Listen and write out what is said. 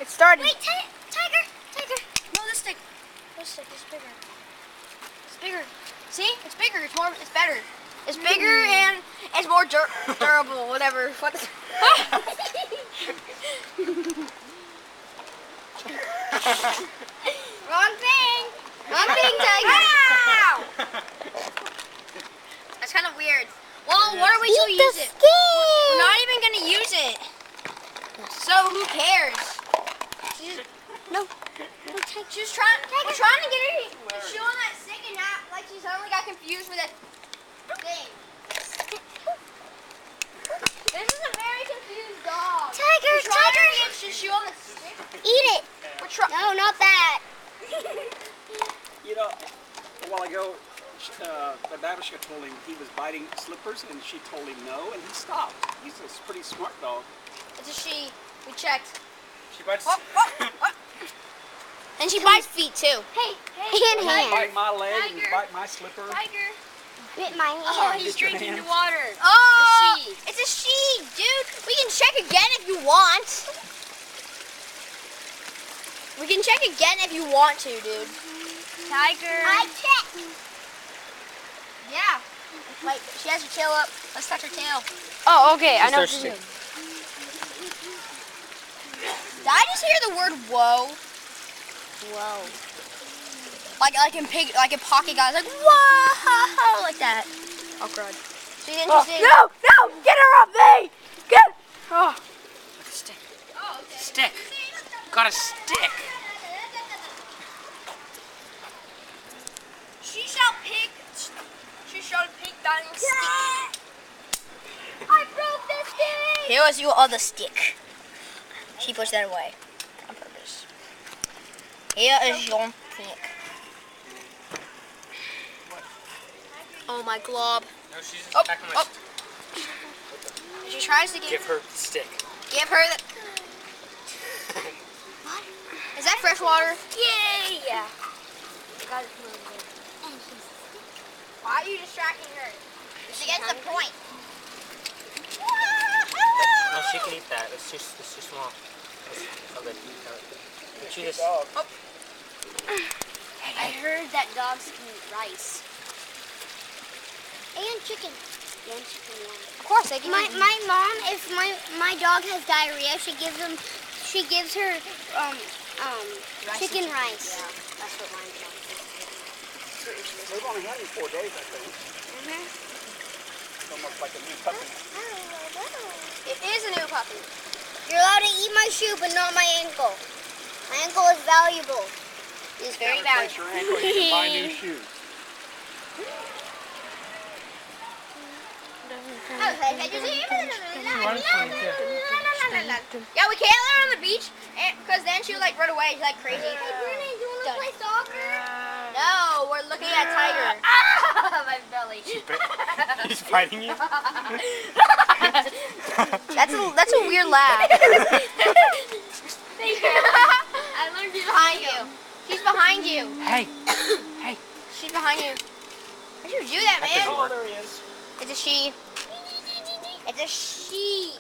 It started. Wait, tiger. No, this stick. This stick is bigger. It's bigger. See? It's bigger. It's more. It's better. It's bigger and it's more durable. Whatever. What the... Wrong thing. Wrong thing, tiger. Ow! That's kind of weird. Well, what are we to use it? We're not even gonna use it. So who cares? She's trying. We're trying to get her shoe on that stick and not like she suddenly got confused with that thing. This is a very confused dog. Tiger. To get the shoe on the stick. Eat it. No, not that. You know, a while ago, Babushka told him he was biting slippers, and she told him no, and he stopped. He's a pretty smart dog. It's a she. We checked. She bites. And she bites feet too. Hey, You hand. bite my leg, and you Tiger. bite my slipper. Tiger. Bit my hand. Oh, he's drinking the water. Oh, it's a she, dude. We can check again if you want. We can check again if you want to, dude. Tiger. I checked. Yeah. Wait, she has her tail up. Let's touch her tail. Oh, okay. I know what thirsty. you're doing. Did I just hear the word whoa? Whoa. Like in Pocket Guys, like whoa, like that. Oh crud. She's interested. No! Get her off me! Get. Oh. Stick. Oh, okay. Stick. Got a stick. She shall pick dining stick. I broke the stick. Here was your other stick. She pushed that away on purpose. Here is your stick. Oh my glob. No, she's attacking my stick. She tries to Give her the stick. Give her the. What? Is that fresh water? Yay! Yeah. Why are you distracting her? She gets the point. No, she can eat that. It's too small. Okay. She just. I heard that dogs can eat rice. And chicken. And chicken, yeah. Of course, they can. My mom, if my dog has diarrhea, she gives her chicken rice. Yeah, that's what mine does. They've only had him 4 days, I think. It's almost like a new puppy. It is a new puppy. You're allowed to eat my shoe, but not my ankle. My ankle is valuable. It's very Replace valuable. your ankle, you can buy new shoes. Yeah, we can't let her on the beach because then she'll like run away. She's like crazy. Hey, Bruna, do you want to play soccer? No, we're looking at Tiger. Ah, my belly. He's fighting you? That's a weird laugh. Thank you. I learned she's behind you. She's behind you. Hey. Hey. She's behind you. Why'd you do that, man? Oh, there he is. It's a she. It's a she.